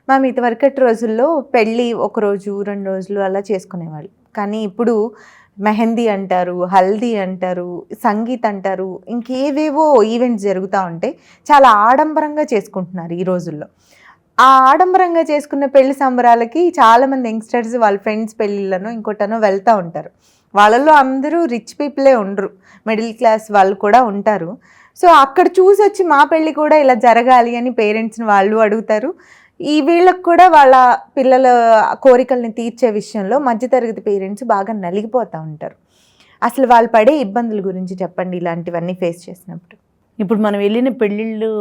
మేము ఇదివరకటి రోజుల్లో పెళ్ళి ఒక రోజు 2 రోజులు అలా చేసుకునేవాళ్ళు. కానీ ఇప్పుడు మెహందీ అంటారు, హల్దీ అంటారు, సంగీత్ అంటారు, ఇంకేవేవో ఈవెంట్స్ జరుగుతా ఉంటాయి. చాలా ఆడంబరంగా చేసుకుంటున్నారు ఈ రోజుల్లో. ఆ ఆడంబరంగా చేసుకున్న పెళ్లి సంబరాలకి చాలామంది యంగ్‌స్టర్స్ వాళ్ళ ఫ్రెండ్స్ పెళ్ళిళ్ళనో, ఇంకోటనో వెళ్తా ఉంటారు. వాళ్ళలో అందరూ రిచ్ పీపులే ఉండరు. మిడిల్ క్లాస్ వాళ్ళు కూడా ఉంటారు. సో, అక్కడ చూసొచ్చి మా పెళ్లి కూడా ఇలా జరగాలి అని పేరెంట్స్‌ని వాళ్ళు అడుగుతారు. వీళ్ళకి కూడా వాళ్ళ పిల్లల కోరికల్ని తీర్చే విషయంలో మధ్య తరగతి పేరెంట్స్ బాగా నలిగిపోతా ఉంటారు. అసలు వాళ్ళు పడే ఇబ్బందుల గురించి చెప్పండి ఇలాంటివన్నీ ఫేస్ చేసినప్పుడు? ఇప్పుడు మనం వెళ్ళిన పెళ్ళిళ్ళు,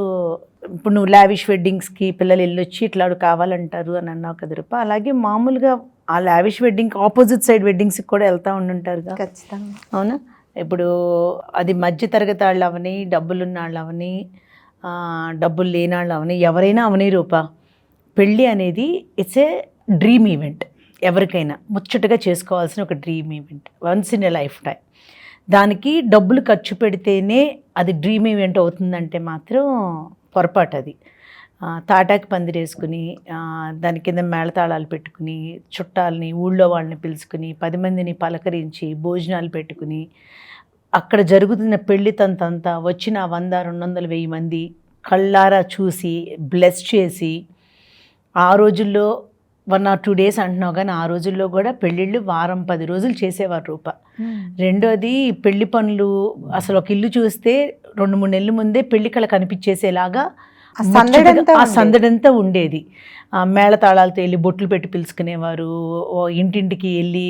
ఇప్పుడు నువ్వు లావిష్ వెడ్డింగ్స్కి పిల్లలు వెళ్ళొచ్చి ఇట్లా కావాలంటారు అని అన్నావు కదా రూపా. అలాగే మామూలుగా ఆ లావిష్ వెడ్డింగ్కి ఆపోజిట్ సైడ్ వెడ్డింగ్స్కి కూడా వెళ్తూ ఉండుంటారుగా. ఖచ్చితంగా. అవునా? ఇప్పుడు అది మధ్య తరగతి వాళ్ళు అవని, డబ్బులున్న వాళ్ళు అవని, డబ్బులు లేని వాళ్ళు అవని, ఎవరైనా అవని రూపా, పెళ్ళి అనేది ఇట్స్ ఏ డ్రీమ్ ఈవెంట్. ఎవరికైనా ముచ్చటగా చేసుకోవాల్సిన ఒక dream event, once in a life time. దానికి డబ్బులు ఖర్చు పెడితేనే అది డ్రీమ్ ఈవెంట్ అవుతుందంటే మాత్రం పొరపాటు. అది తాటాకి పందిరేసుకుని దాని కింద మేళతాళాలు పెట్టుకుని, చుట్టాలని ఊళ్ళో వాళ్ళని పిలుచుకుని 10 మందిని పలకరించి భోజనాలు పెట్టుకుని, అక్కడ జరుగుతున్న పెళ్లి తంతంతా వచ్చిన 100, 200, 1000 మంది కళ్ళారా చూసి బ్లెస్ చేసి, ఆ రోజుల్లో 1 or 2 days అంటున్నావు కానీ ఆ రోజుల్లో కూడా పెళ్ళిళ్ళు వారం 10 రోజులు చేసేవారు రూప. రెండోది పెళ్లి పనులు అసలు ఒక ఇల్లు చూస్తే 2-3 నెలల ముందే పెళ్లి కళ కనిపించేసేలాగా ఆ సందడంతా ఉండేది. మేళతాళాలతో వెళ్ళి బొట్లు పెట్టి పిలుచుకునేవారు, ఇంటింటికి వెళ్ళి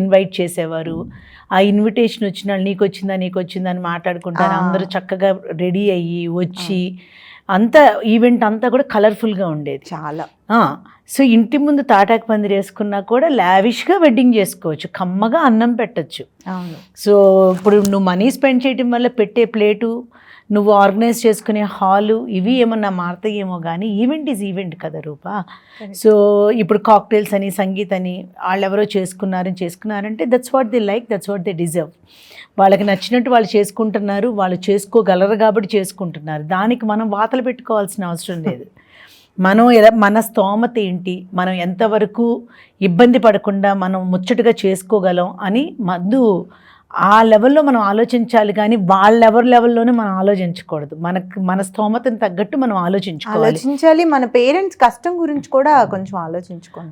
ఇన్వైట్ చేసేవారు. ఆ ఇన్విటేషన్ వచ్చిన వాళ్ళు నీకు వచ్చిందా అని మాట్లాడుకుంటారు. అందరూ చక్కగా రెడీ అయ్యి వచ్చి అంతా ఈవెంట్ అంతా కూడా కలర్ఫుల్గా ఉండేది చాలా. సో ఇంటి ముందు తాటాకు పందిరి వేసుకున్నా కూడా లావిష్గా వెడ్డింగ్ చేసుకోవచ్చు, కమ్మగా అన్నం పెట్టచ్చు. సో ఇప్పుడు నువ్వు మనీ స్పెండ్ చేయడం వల్ల పెట్టే ప్లేటు, నువ్వు ఆర్గనైజ్ చేసుకునే హాలు, ఇవి ఏమన్నా మారుతాయేమో కానీ ఈవెంట్ ఈజ్ ఈవెంట్ కదా రూపా. సో ఇప్పుడు కాక్టైల్స్ అని, సంగీత్ అని వాళ్ళు ఎవరో చేసుకున్నారంటే that's what they like, that's what they deserve. వాళ్ళకి నచ్చినట్టు వాళ్ళు చేసుకుంటున్నారు, వాళ్ళు చేసుకోగలరు కాబట్టి చేసుకుంటున్నారు. దానికి మనం వాతలు పెట్టుకోవాల్సిన అవసరం లేదు. మన స్తోమత ఏంటి, మనం ఎంతవరకు ఇబ్బంది పడకుండా మనం ముచ్చటగా చేసుకోగలం అని ఆ లెవెల్లో మనం ఆలోచించాలి కానీ వాళ్ళెవరి లెవెల్లోనే మనం ఆలోచించకూడదు. మన స్తోమతను తగ్గట్టు మనం ఆలోచించాలి. మన పేరెంట్స్ కష్టం గురించి కూడా కొంచెం ఆలోచించుకోండి.